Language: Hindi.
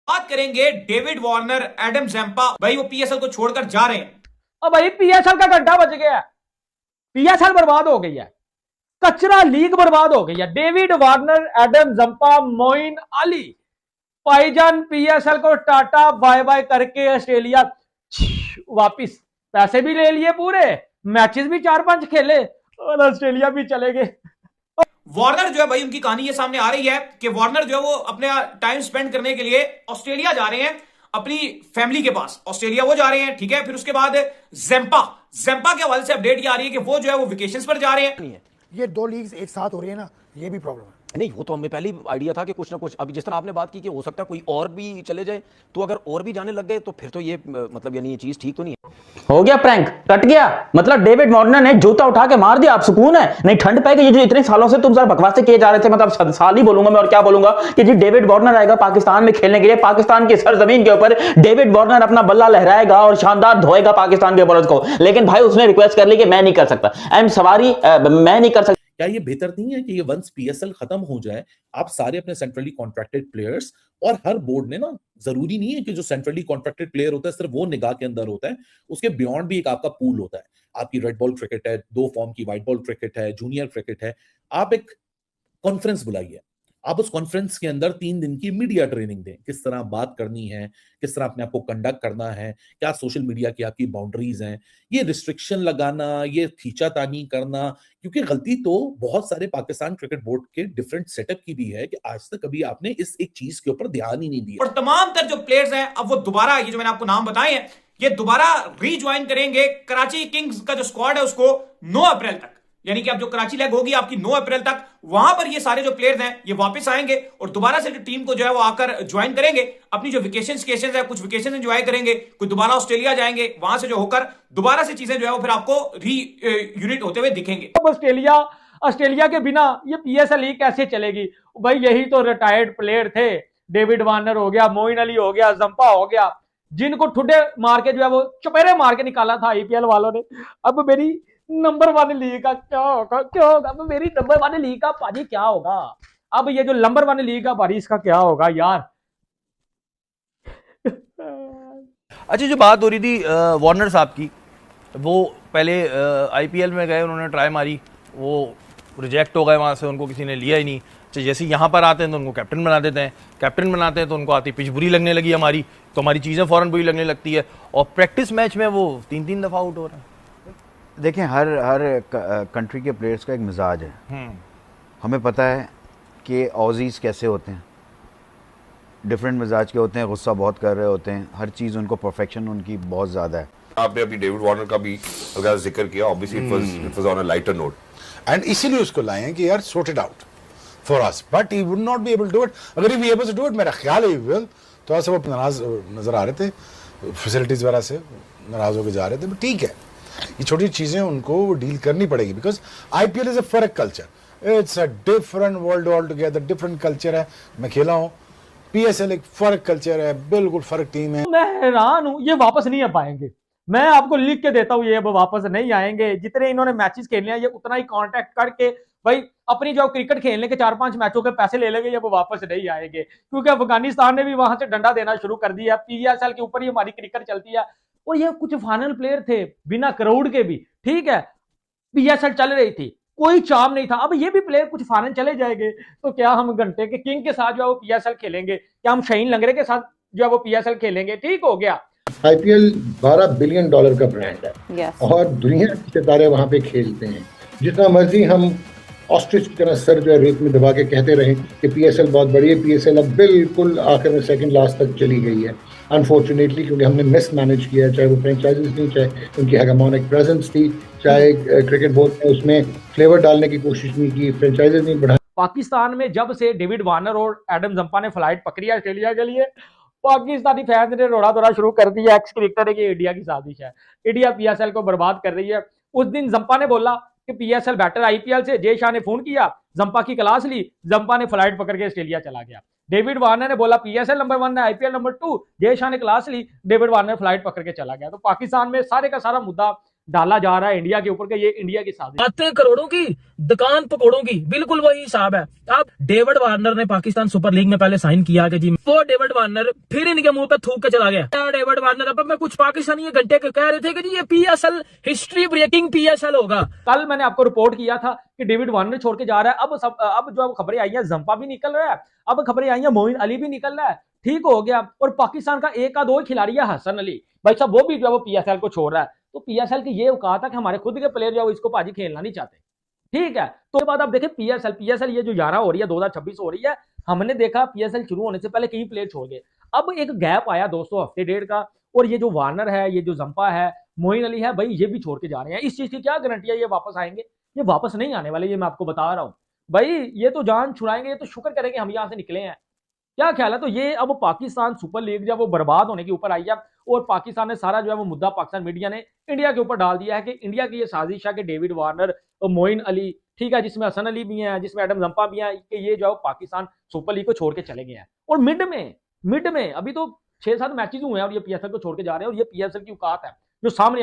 बात करेंगे डेविड वार्नर, एडम ज़म्पा, भाई वो पीएसएल को छोड़कर जा रहे हैं। अब भाई पीएसएल का घंटा बज गया, पीएसएल बर्बाद हो गई है, कचरा लीग बर्बाद हो गई है। David Warner, Adam Zampa, Moin Ali, भाईजान पीएसएल को टाटा बाय बाय करके ऑस्ट्रेलिया वापिस, पैसे भी ले लिए पूरे, मैचेस भी 4-5 खेले और ऑस्ट्रेलिया भी चले गए। वार्नर जो है भाई, उनकी कहानी ये सामने आ रही है कि वार्नर जो है वो अपने टाइम स्पेंड करने के लिए ऑस्ट्रेलिया जा रहे हैं, अपनी फैमिली के पास ऑस्ट्रेलिया वो जा रहे हैं, ठीक है। फिर उसके बाद ज़म्पा के हवाले से अपडेट ये आ रही है कि वो जो है वो वेकेशंस पर जा रहे हैं। ये दो लीग्स एक साथ हो रही है ना, ये भी प्रॉब्लम है। नहीं, वो तो हमें पहले ही आइडिया था कि कुछ ना कुछ, अभी जिस तरह आपने बात की कि हो सकता है कोई और भी चले जाए, तो अगर और भी जाने लग गए तो फिर तो ये मतलब यानी ये चीज ठीक तो नहीं है। हो गया प्रैंक, कट गया, मतलब डेविड वार्नर ने जूता उठा के मार दिया, आप सुकून है? नहीं ठंड पे ये जो इतने सालों से तुम सर बकवासें किए जा रहे थे, मतलब साल ही बोलूंगा मैं और क्या बोलूंगा कि जी डेविड वार्नर आएगा पाकिस्तान में खेलने के लिए, पाकिस्तान की सरजमीन के ऊपर डेविड वार्नर अपना बल्ला लहराएगा और शानदार धोएगा पाकिस्तान के बॉलर्स को। लेकिन भाई उसने रिक्वेस्ट कर ली कि मैं नहीं कर सकता, आई एम सॉरी, मैं नहीं कर सकता। क्या ये बेहतर नहीं है कि ये वंस पीएसएल खत्म हो जाए, आप सारे अपने सेंट्रली कॉन्ट्रैक्टेड प्लेयर्स, और हर बोर्ड ने ना, जरूरी नहीं है कि जो सेंट्रली कॉन्ट्रैक्टेड प्लेयर होता है सिर्फ वो निगाह के अंदर होता है, उसके बियॉन्ड भी एक आपका पूल होता है। आपकी रेड बॉल क्रिकेट है, 2 फॉर्म की व्हाइट बॉल क्रिकेट है, जूनियर क्रिकेट है। आप एक कॉन्फ्रेंस बुलाइए, आप उस कॉन्फ्रेंस के अंदर 3 दिन की मीडिया ट्रेनिंग दें, किस तरह बात करनी है, किस तरह अपने आप को कंडक्ट करना है, क्या सोशल मीडिया की आपकी बाउंड्रीज हैं, ये रिस्ट्रिक्शन लगाना, ये खींचातानी करना, क्योंकि गलती तो बहुत सारे पाकिस्तान क्रिकेट बोर्ड के डिफरेंट सेटअप की भी है कि आज तक कभी आपने इस एक चीज के ऊपर ध्यान ही नहीं दिया। और तमाम तर जो प्लेयर्स हैं अब वो दोबारा, ये जो मैंने आपको नाम बताए हैं, ये दोबारा रीज्वाइन करेंगे कराची किंग्स का जो स्क्वाड है उसको 9 अप्रैल तक, यानी कि अब जो कराची लेग होगी आपकी 9 अप्रैल तक, वहां पर ये सारे जो प्लेयर्स हैं ये वापस आएंगे और दोबारा से जो टीम को जो है वो आकर ज्वाइन करेंगे। अपनी जो वेकेशंस है, कुछ वेकेशन एंजॉय करेंगे, कुछ दोबारा ऑस्ट्रेलिया जाएंगे, वहां से जो होकर दोबारा से चीजें जो है वो फिर आपको री यूनिट होते हुए दिखेंगे। अब ऑस्ट्रेलिया के बिना ये पीएसएल लीग कैसे चलेगी भाई? यही तो रिटायर्ड प्लेयर थे, डेविड वार्नर हो गया, मोइन अली हो गया, ज़म्पा हो गया, जिनको ठुड्डे मार के जो है वो चपेरे मार के निकाला था आईपीएल वालों ने। अब मेरी नंबर 1 लीग का क्या होगा? अब मेरी नंबर 1 लीग का पाजी क्या होगा? अब ये जो नंबर 1 लीग का पाजी इसका क्या होगा यार? अच्छा, जो बात हो रही थी वार्नर साहब की, वो पहले आईपीएल में गए, उन्होंने ट्राई मारी, वो रिजेक्ट हो गए, वहाँ से उनको किसी ने लिया ही नहीं। अच्छा, जैसे यहाँ पर आते हैं तो उनको कैप्टन बना देते हैं, कैप्टन बनाते हैं तो उनको आती पिच बुरी लगने लगी हमारी, तो हमारी चीज़ें फ़ौरन बुरी लगने लगती है, और प्रैक्टिस मैच में वो 3-3 दफ़ा आउट हो रहा है। देखें, हर कंट्री के प्लेयर्स का एक मिजाज है। हमें पता है कि ऑजीज़ कैसे होते हैं, डिफरेंट मिजाज के होते हैं, गुस्सा बहुत कर रहे होते हैं, हर चीज़ उनको परफेक्शन उनकी बहुत ज़्यादा है। आपने अभी डेविड वार्नर का भी अगर जिक्र किया, obviously it was on a lighter note, and इसीलिए उसको लाए हैं कि यार sort it out for us, but he would not be able to do it. अगर he be able to do it, मेरा ख्याल है ही विल। थोड़ा सा वो नाराज नजर आ रहे थे, फैसिलिटीज वगैरह से नाराज होकर जा रहे थे, बट ठीक है, ये छोटी चीजें उनको डील करनी पड़ेगी, बिकॉज आईपीएल इज अ फर्क culture, it's a different world all together, different culture है। मैं खेला हूँ, पीएसएल एक फर्क कल्चर है, बिल्कुल फर्क टीम है। मैं हैरान हूं, ये वापस नहीं आ पाएंगे। मैं आपको लिख के देता हूं, ये अब वापस नहीं आएंगे। जितने इन्होंने मैचेस खेलने हैं, ये उतना ही कांटेक्ट करके भाई अपनी जो क्रिकेट खेलने के 4-5 मैचों के पैसे ले लेंगे, ये वो वापस नहीं आएंगे, क्योंकि अफगानिस्तान ने भी वहां से डंडा देना शुरू कर दिया। पीएसएल के ऊपर ही हमारी क्रिकेट चलती है, और ये कुछ फाइनल प्लेयर थे बिना क्राउड के भी, ठीक है, पीएसएल चल रही थी, कोई चाम नहीं था। अब ये भी प्लेयर कुछ फाइनल चले जाएंगे, तो क्या हम घंटे के किंग के साथ जो है वो पीएसएल खेलेंगे? क्या हम शहीन लंगरे के साथ जो है वो पीएसएल खेलेंगे? ठीक हो गया। आईपीएल $12 बिलियन का ब्रांड है, yes. और दुनिया के सितारे वहां पे खेलते हैं। जितना मर्जी हम ऑस्ट्रिच की तरह सर जो है रेत में दबा के कहते रहे कि पीएसएल बहुत बड़ी है, पीएसएल अब बिल्कुल आखिर में सेकंड लास्ट तक चली गई है अनफॉर्चुनेटली, क्योंकि हमने मिस मैनेज किया है, चाहे वो फ्रेंचाइजीज थी, चाहे उनकी हेगेमोनिक प्रेजेंस थी, चाहे क्रिकेट बोर्ड ने उसमें फ्लेवर डालने की कोशिश नहीं की, फ्रेंचाइजीज नहीं बढ़ा। पाकिस्तान में जब से डेविड वार्नर और एडम ज़म्पा ने फ्लाइट पकड़ी है ऑस्ट्रेलिया के लिए, पाकिस्तानी फैंस ने रोड़ा धोड़ा शुरू कर दिया। एक्स क्रिकेटर की इंडिया की साजिश है, इंडिया पीएसएल को बर्बाद कर रही है। उस दिन ज़म्पा ने बोला कि पीएसएल बेटर आईपीएल से, जय शाह ने फोन किया, ज़म्पा की क्लास ली, ज़म्पा ने फ्लाइट पकड़ के ऑस्ट्रेलिया चला गया। डेविड वार्नर ने बोला पीएसएल नंबर 1 है, आईपीएल नंबर 2, जय शाह ने क्लास ली, डेविड वार्नर फ्लाइट पकड़ के चला गया। तो पाकिस्तान में सारे का सारा मुद्दा डाला जा रहा है इंडिया के ऊपर कि ये इंडिया की साजिश। बातें करोड़ों की, दुकान पकौड़ों की, बिल्कुल वही हिसाब है। अब डेविड वार्नर ने पाकिस्तान सुपर लीग में पहले साइन किया कि जी वो डेविड वार्नर फिर इनके मुंह पे थूक के चला गया। डेविड वार्नर अब मैं कुछ पाकिस्तानी ये घंटे कह रहे थे कि जी ये PSL हिस्ट्री ब्रेकिंग PSL होगा। कल मैंने आपको रिपोर्ट किया था कि डेविड वार्नर छोड़ के जा रहा है। अब जो खबरें आई हैं, जंपा भी निकल रहा है, अब खबरें आई हैं मोइन अली भी निकल रहा है, ठीक हो गया। और पाकिस्तान का एक का दो खिलाड़ी है हसन अली भाई साहब, वो भी जो है वो PSL को छोड़ रहा है। तो PSL की ये औकात है कि हमारे खुद के प्लेयर जो इसको भाजी खेलना नहीं चाहते, ठीक है। तो बाद आप देखें PSL ये जो 11 हो रही है 2026 हो रही है, हमने देखा PSL शुरू होने से पहले कई प्लेयर छोड़ गए। अब एक गैप आया दोस्तों हफ्ते डेढ़ का, और ये जो वार्नर है, ये जो जंपा है, मोइन अली है, भाई ये भी छोड़ के जा रहे हैं। इस चीज की क्या गारंटी है ये वापस आएंगे? ये वापस नहीं आने वाले, ये मैं आपको बता रहा हूँ भाई। ये तो जान छुड़ाएंगे, ये तो शुक्र करेंगे हम यहाँ से निकले हैं। क्या ख्याल है? तो ये अब पाकिस्तान सुपर लीग जब वो बर्बाद होने के ऊपर आई है, और पाकिस्तान ने सारा जो है वो मुद्दा पाकिस्तान मीडिया ने इंडिया के ऊपर डाल दिया है कि इंडिया की ये साजिश है कि डेविड वार्नर और मोइन अली, ठीक है, जिसमें हसन अली भी हैं, जिसमें एडम जंपा भी हैं, कि ये जो पाकिस्तान सुपर लीग को छोड़ के चले गए हैं। और मिड में अभी तो 6-7 मैचेस हुए हैं और ये PSL को छोड़ के जा रहे हैं, और ये PSL की औकात है जो सामने